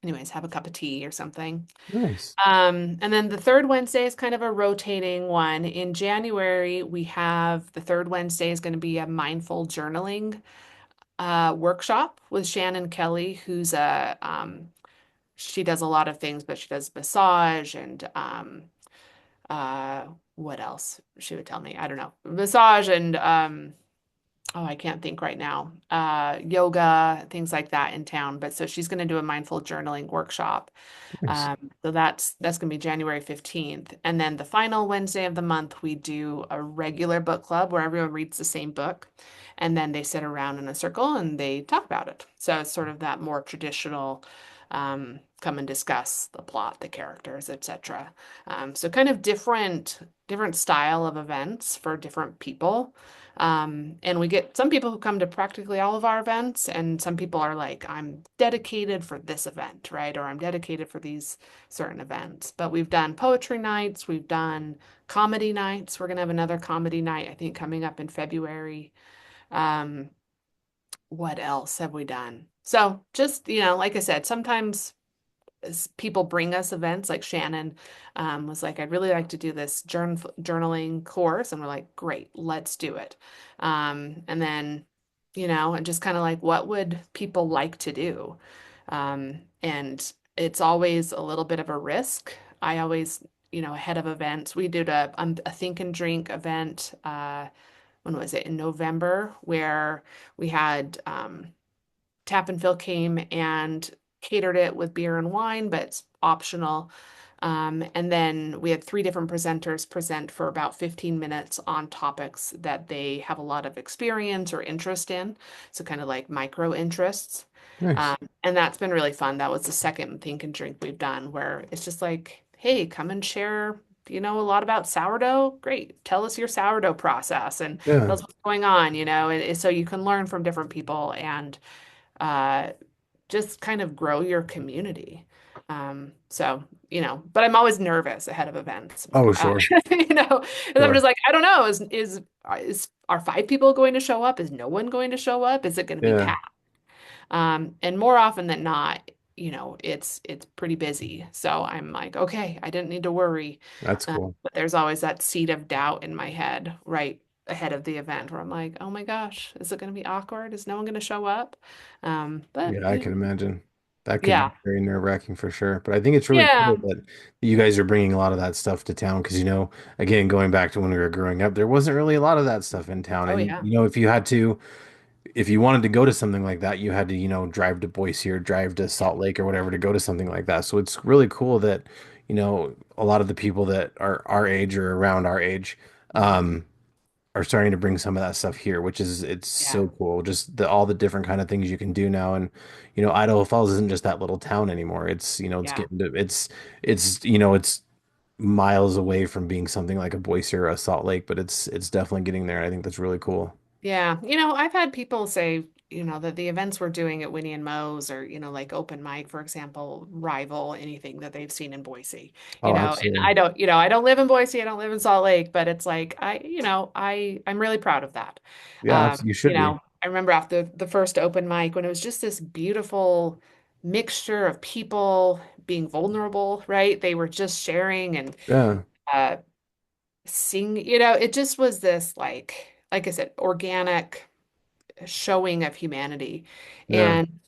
anyways, have a cup of tea or something. Nice. And then the third Wednesday is kind of a rotating one. In January, we have the third Wednesday is going to be a mindful journaling workshop with Shannon Kelly, who's she does a lot of things, but she does massage and uh, what else she would tell me? I don't know. Massage and oh, I can't think right now. Yoga, things like that in town. But so she's going to do a mindful journaling workshop. Nice. So that's going to be January 15th. And then the final Wednesday of the month, we do a regular book club where everyone reads the same book. And then they sit around in a circle and they talk about it. So it's sort of that more traditional come and discuss the plot, the characters, etc. So kind of different style of events for different people. And we get some people who come to practically all of our events, and some people are like, I'm dedicated for this event, right? Or I'm dedicated for these certain events. But we've done poetry nights, we've done comedy nights. We're gonna have another comedy night, I think, coming up in February. Um, what else have we done? So just, like I said, sometimes people bring us events like Shannon was like, I'd really like to do this journaling course. And we're like, great, let's do it. And then, and just kind of like, what would people like to do? And it's always a little bit of a risk. I always, ahead of events, we did a think and drink event. When was it? In November, where we had Tap and Fill came and catered it with beer and wine, but it's optional. And then we had three different presenters present for about 15 minutes on topics that they have a lot of experience or interest in. So kind of like micro interests. Nice. And that's been really fun. That was the second Think and Drink we've done where it's just like, hey, come and share. Do you know a lot about sourdough? Great. Tell us your sourdough process and tell Yeah, us what's going on, so you can learn from different people and uh, just kind of grow your community. So, but I'm always nervous ahead of events. oh sure, And I'm sure. just like, I don't know, are five people going to show up? Is no one going to show up? Is it going to be Yeah, packed? And more often than not, it's pretty busy. So I'm like, okay, I didn't need to worry. that's cool. But there's always that seed of doubt in my head right ahead of the event where I'm like, oh my gosh, is it going to be awkward? Is no one going to show up? But Yeah, I can imagine. That could be yeah. very nerve-wracking for sure. But I think it's really Yeah. cool that you guys are bringing a lot of that stuff to town because, again, going back to when we were growing up, there wasn't really a lot of that stuff in town. Oh And, yeah. if you wanted to go to something like that, you had to, drive to Boise or drive to Yeah. Salt Lake or whatever to go to something like that. So it's really cool that, a lot of the people that are our age or around our age, um, are starting to bring some of that stuff here, which is it's Yeah. so cool. Just all the different kind of things you can do now. And Idaho Falls isn't just that little town anymore. It's it's Yeah. getting to it's miles away from being something like a Boise or a Salt Lake, but it's definitely getting there. I think that's really cool. Yeah. I've had people say, that the events we're doing at Winnie and Moe's or, like open mic, for example, rival anything that they've seen in Boise. Oh, And absolutely. I don't live in Boise, I don't live in Salt Lake, but it's like I'm really proud of that. Yeah, you should be. I remember after the first open mic when it was just this beautiful mixture of people being vulnerable, right? They were just sharing and Yeah. uh it just was this like I said, organic, showing of humanity. Yeah. And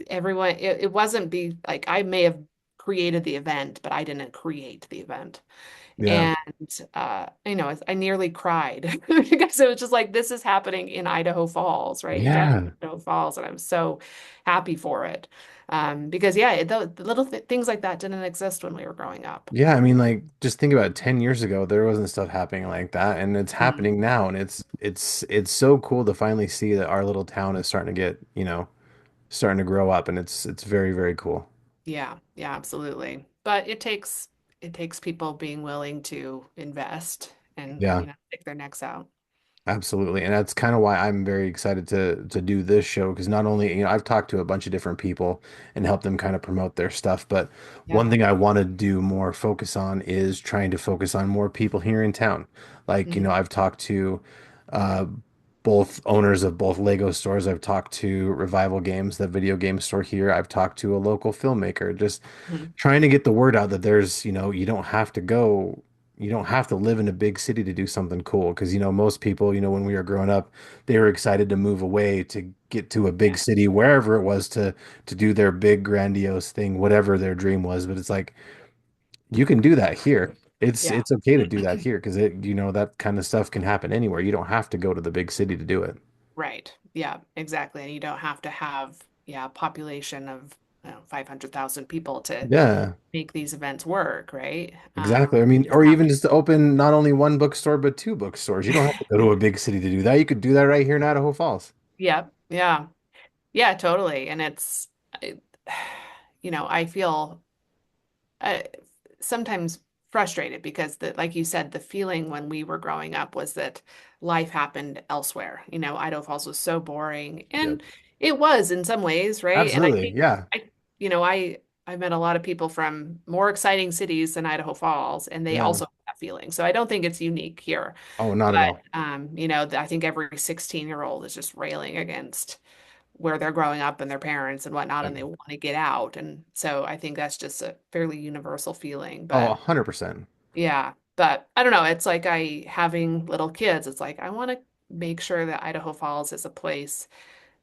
everyone, it wasn't be like I may have created the event, but I didn't create the event. Yeah. And I nearly cried because it was just like this is happening in Idaho Falls, right? In downtown Yeah. Idaho Falls, and I'm so happy for it. Because yeah, the little th things like that didn't exist when we were growing up. Yeah, I mean, like, just think about it, 10 years ago, there wasn't stuff happening like that, and it's Mm. happening now, and it's so cool to finally see that our little town is starting to get, starting to grow up, and it's very, very cool. Yeah, yeah, absolutely. But it takes people being willing to invest and, Yeah. stick their necks out. Absolutely. And that's kind of why I'm very excited to do this show because not only, I've talked to a bunch of different people and helped them kind of promote their stuff, but one Yeah. thing I want to do more focus on is trying to focus on more people here in town. Like, Hmm. I've talked to uh both owners of both Lego stores. I've talked to Revival Games, the video game store here. I've talked to a local filmmaker, just Hmm. trying to get the word out that there's, you don't have to live in a big city to do something cool. Because, most people, when we were growing up, they were excited to move away to get to a big Yeah. city, wherever it was to do their big grandiose thing, whatever their dream was. But it's like you can do that here. Yeah. It's okay to do that here because that kind of stuff can happen anywhere. You don't have to go to the big city to do it. Right. Yeah, exactly. And you don't have to have, a population of 500,000 people to Yeah, make these events work, right? exactly. I You mean, just or have even to, just to open not only one bookstore but two bookstores. You don't have to go to a big city to do that. You could do that right here in Idaho Falls. yeah, yeah, yeah, totally. And I- I feel uh, sometimes frustrated because like you said, the feeling when we were growing up was that life happened elsewhere. Idaho Falls was so boring, Yep. and it was in some ways, right? And I Absolutely. think Yeah. I, you know, I met a lot of people from more exciting cities than Idaho Falls, and they Yeah. also have that feeling. So I don't think it's unique here, Oh, not at but all. I think every 16-year-old is just railing against where they're growing up and their parents and whatnot, Yeah. and they want to get out. And so I think that's just a fairly universal feeling. Oh, But 100%. yeah, but I don't know. It's like having little kids, it's like I want to make sure that Idaho Falls is a place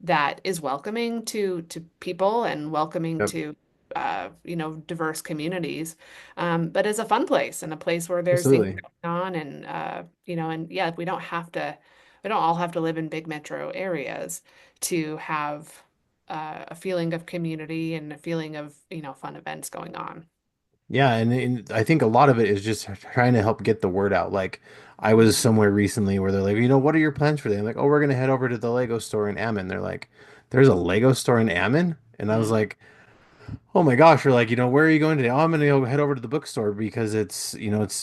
that is welcoming to people and welcoming Yep. to diverse communities, but as a fun place and a place where there's things Absolutely. going on and and yeah, we don't all have to live in big metro areas to have a feeling of community and a feeling of fun events going on. Yeah, and I think a lot of it is just trying to help get the word out. Like I was Mhm. somewhere recently where they're like, what are your plans for today? I'm like, oh, we're gonna head over to the Lego store in Ammon. They're like, there's a Lego store in Ammon? And I was Mm. like, oh my gosh, we're like, where are you going today? Oh, I'm gonna go head over to the bookstore because it's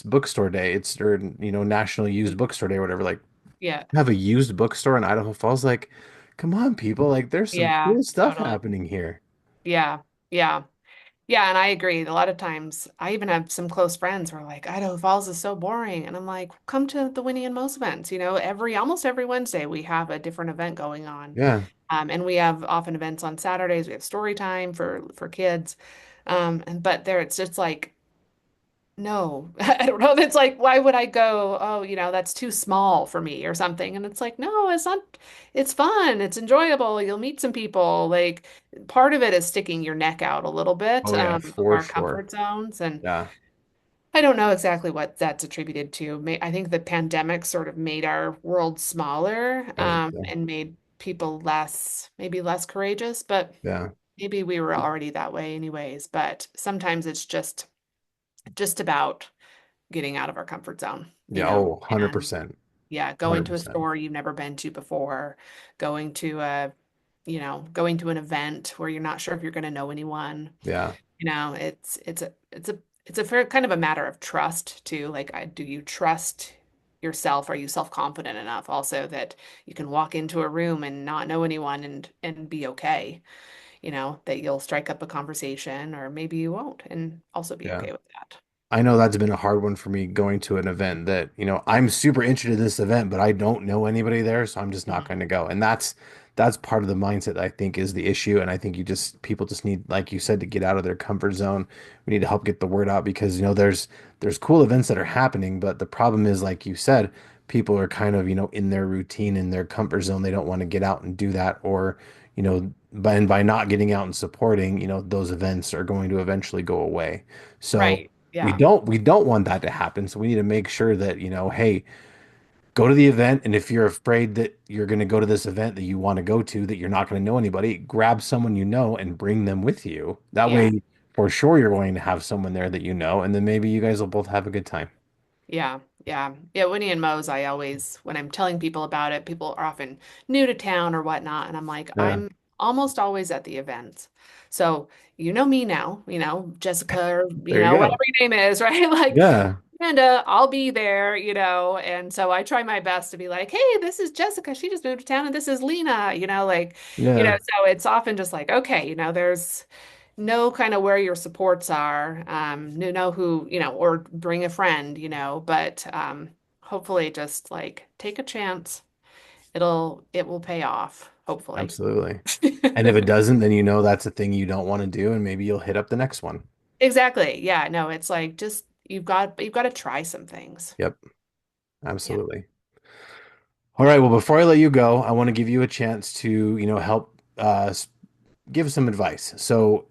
bookstore day. It's or National Used Bookstore Day or whatever. Like, Yeah, have a used bookstore in Idaho Falls? Like, come on, people. Like, there's some yeah, cool stuff totally. happening here. Yeah, yeah. Yeah, and I agree. A lot of times, I even have some close friends who are like, Idaho Falls is so boring. And I'm like, come to the Winnie and Mo's events. Almost every Wednesday we have a different event going on. Yeah. And we have often events on Saturdays. We have story time for kids. But there it's just like, no, I don't know. It's like, why would I go? Oh, that's too small for me or something. And it's like, no, it's not. It's fun. It's enjoyable. You'll meet some people. Like part of it is sticking your neck out a little bit Oh yeah, of for our sure. comfort zones. And Yeah. I don't know exactly what that's attributed to. I think the pandemic sort of made our world smaller, I think so. and made people maybe less courageous, but Yeah. maybe we were already that way anyways. But sometimes it's just about getting out of our comfort zone, Yeah. Oh, and 100%. yeah, going to a 100%. store you've never been to before, going to going to an event where you're not sure if you're going to know anyone. Yeah. It's a fair kind of a matter of trust too. Like, do you trust yourself? Are you self-confident enough also that you can walk into a room and not know anyone and be okay? That you'll strike up a conversation, or maybe you won't, and also be Yeah. okay with that. I know that's been a hard one for me going to an event that, I'm super interested in this event, but I don't know anybody there, so I'm just not Mhm. going to go. And that's part of the mindset I think is the issue. And I think people just need, like you said, to get out of their comfort zone. We need to help get the word out because, there's cool events that are happening, but the problem is, like you said, people are kind of, in their routine, in their comfort zone. They don't want to get out and do that, or, by not getting out and supporting, those events are going to eventually go away. So Right. we Yeah. don't we don't want that to happen. So we need to make sure that, hey, go to the event, and if you're afraid that you're going to go to this event that you want to go to, that you're not going to know anybody, grab someone you know and bring them with you. That Yeah. way, for sure, you're going to have someone there that you know, and then maybe you guys will both have a good time. Yeah, yeah. Yeah, Winnie and Moe's, I always, when I'm telling people about it, people are often new to town or whatnot, and I'm like, Yeah. I'm almost always at the events. So you know me now, Jessica, or, There you whatever go. your name is, right? Like, Yeah. Amanda, I'll be there, and so I try my best to be like, hey, this is Jessica. She just moved to town, and this is Lena, Yeah. so it's often just like, okay, there's know kind of where your supports are, know who, or bring a friend, but hopefully just like take a chance. It will pay off, hopefully. Absolutely. And if it doesn't, then that's a thing you don't want to do, and maybe you'll hit up the next one. Exactly. Yeah, no, it's like just you've got to try some things. Yep. Yeah. Absolutely. All right. Well, before I let you go, I want to give you a chance to, help give some advice. So,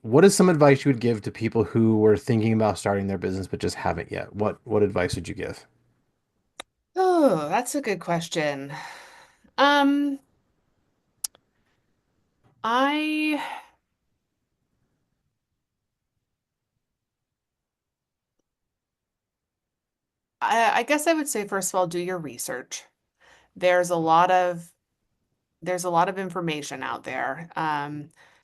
what is some advice you would give to people who were thinking about starting their business but just haven't yet? What advice would you give? Oh, that's a good question. Um, I I guess I would say first of all, do your research. There's a lot of there's a lot of information out there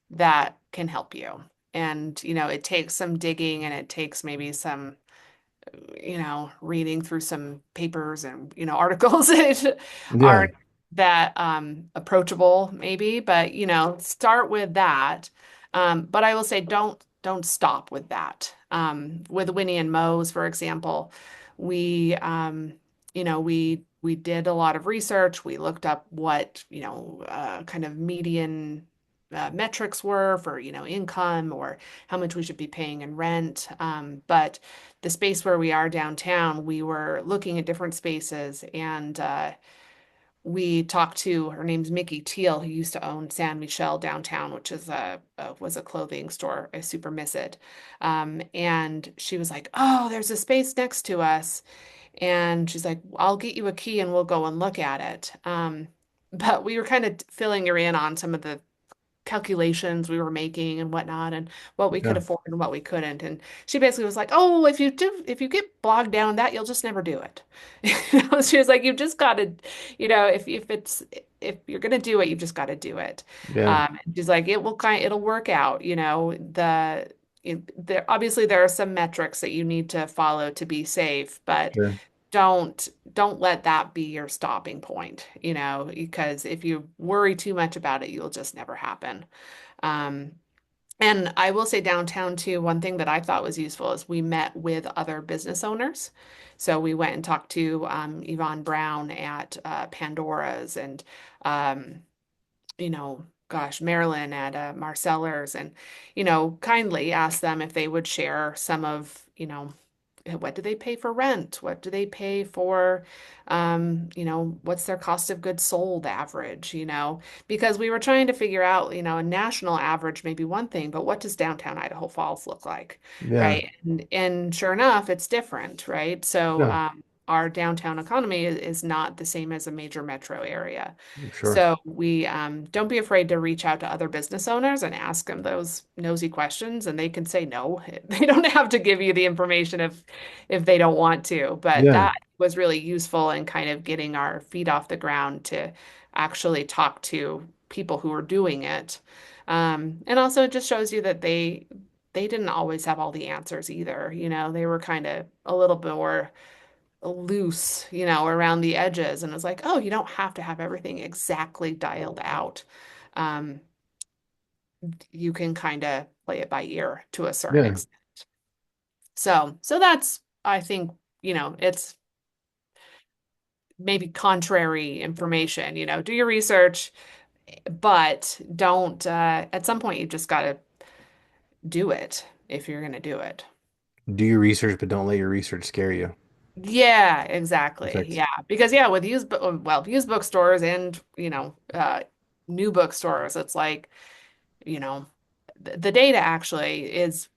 that can help you. And, it takes some digging and it takes maybe some, reading through some papers and, articles that Yeah. aren't that approachable maybe, but, start with that. But I will say don't stop with that. With Winnie and Moe's, for example, we we did a lot of research. We looked up what, kind of median metrics were for, income or how much we should be paying in rent. But the space where we are downtown, we were looking at different spaces and we talked to her name's Mickey Teal, who used to own San Michel downtown, which is was a clothing store. I super miss it. And she was like, "Oh, there's a space next to us," and she's like, "I'll get you a key and we'll go and look at it." But we were kind of filling her in on some of the calculations we were making and whatnot and what we could Yeah. afford and what we couldn't. And she basically was like, "Oh, if you get bogged down that, you'll just never do it." She was like, "You've just got to, if you're gonna do it, you've just got to do it." Yeah. She's like, it'll work out, there obviously there are some metrics that you need to follow to be safe, but Sure. don't let that be your stopping point, because if you worry too much about it, you'll just never happen. Um, and I will say downtown too, one thing that I thought was useful is we met with other business owners. So we went and talked to Yvonne Brown at Pandora's and gosh, Marilyn at Marcellers and, kindly asked them if they would share some of, what do they pay for rent? What do they pay for, what's their cost of goods sold average, because we were trying to figure out, a national average may be one thing, but what does downtown Idaho Falls look like, Yeah. right? And sure enough, it's different, right? So, Yeah. our downtown economy is not the same as a major metro area. I'm sure. So we don't be afraid to reach out to other business owners and ask them those nosy questions, and they can say no. They don't have to give you the information if they don't want to. But Yeah. that was really useful in kind of getting our feet off the ground to actually talk to people who are doing it. And also it just shows you that they didn't always have all the answers either. They were kind of a little bit more loose, around the edges. And it's like, oh, you don't have to have everything exactly dialed out. Um, you can kind of play it by ear to a certain Yeah. extent. So that's, I think, it's maybe contrary information, do your research, but don't, at some point, you just got to do it if you're going to do it. Do your research, but don't let your research scare you. Yeah, exactly. Perfect. Yeah, because yeah, with used bookstores and new bookstores, it's like the data actually is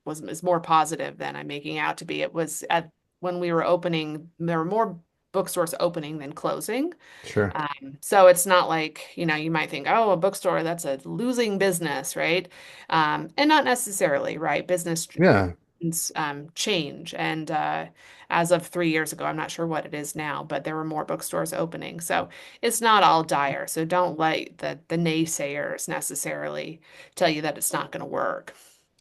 more positive than I'm making out to be. It was at when we were opening, there were more bookstores opening than closing. Sure. So it's not like, you might think, oh, a bookstore, that's a losing business, right? And not necessarily, right? Business Yeah. change. And as of 3 years ago, I'm not sure what it is now, but there were more bookstores opening. So it's not all dire. So don't let the naysayers necessarily tell you that it's not going to work.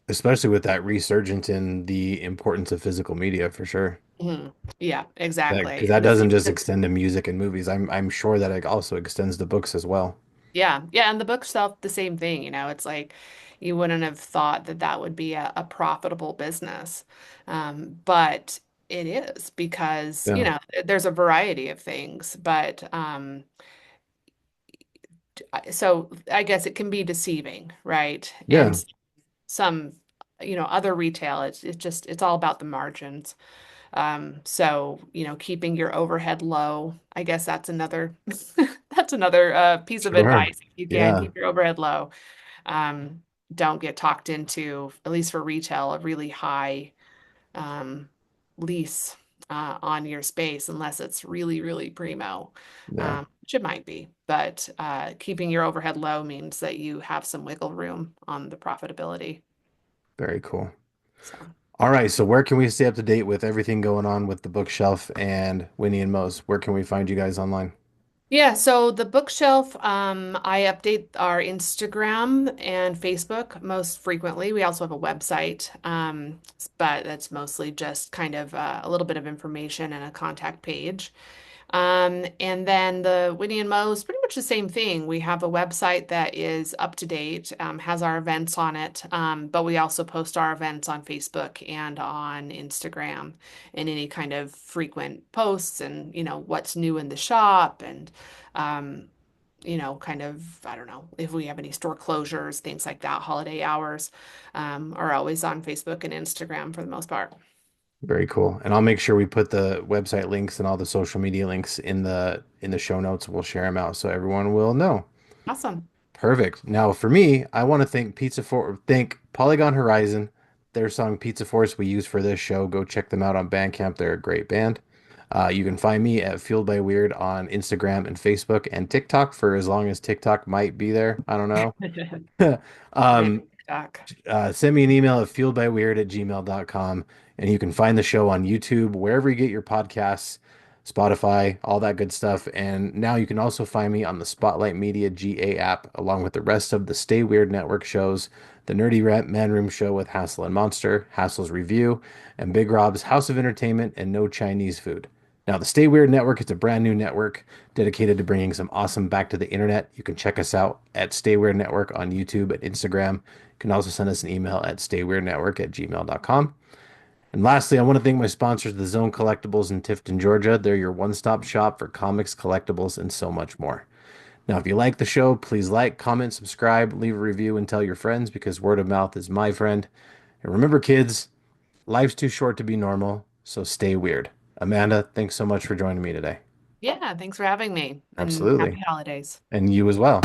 Especially with that resurgence in the importance of physical media for sure. Mhm. Yeah, That because exactly. that And the doesn't just extend to music and movies. I'm sure that it also extends to books as well. Yeah, yeah, and the bookshelf, the same thing, it's like you wouldn't have thought that that would be a profitable business. But it is because, Yeah. there's a variety of things, but so I guess it can be deceiving, right? Yeah. And some, other retail, it's all about the margins. So, keeping your overhead low, I guess that's another that's another piece of Sure. advice. If you can Yeah. keep your overhead low, um, don't get talked into, at least for retail, a really high um, lease on your space unless it's really, really primo, Yeah. which it might be. But keeping your overhead low means that you have some wiggle room on the profitability. Very cool. So. All right. So where can we stay up to date with everything going on with the bookshelf and Winnie and Moe's? Where can we find you guys online? Yeah, so the bookshelf, I update our Instagram and Facebook most frequently. We also have a website, but that's mostly just kind of a little bit of information and a contact page. And then the Winnie and Mo is pretty much the same thing. We have a website that is up to date, has our events on it, but we also post our events on Facebook and on Instagram and any kind of frequent posts and, what's new in the shop and, um, kind of, I don't know, if we have any store closures, things like that, holiday hours, are always on Facebook and Instagram for the most part. Very cool. And I'll make sure we put the website links and all the social media links in the show notes. We'll share them out so everyone will know. Awesome. Perfect. Now for me, I want to thank Polygon Horizon, their song Pizza Force we use for this show. Go check them out on Bandcamp. They're a great band. You can find me at Fueled by Weird on Instagram and Facebook and TikTok for as long as TikTok might be there. I don't know. Yeah, Um, TikTok. Send me an email at fueledbyweird@gmail.com. And you can find the show on YouTube, wherever you get your podcasts, Spotify, all that good stuff. And now you can also find me on the Spotlight Media GA app, along with the rest of the Stay Weird Network shows, the Nerdy Rap Manroom show with Hassel and Monster, Hassel's Review, and Big Rob's House of Entertainment and No Chinese Food. Now, the Stay Weird Network is a brand new network dedicated to bringing some awesome back to the internet. You can check us out at Stay Weird Network on YouTube and Instagram. You can also send us an email at stayweirdnetwork@gmail.com. And lastly, I want to thank my sponsors, The Zone Collectibles in Tifton, Georgia. They're your one-stop shop for comics, collectibles, and so much more. Now, if you like the show, please like, comment, subscribe, leave a review, and tell your friends because word of mouth is my friend. And remember, kids, life's too short to be normal, so stay weird. Amanda, thanks so much for joining me today. Yeah, thanks for having me and Absolutely. happy holidays. And you as well.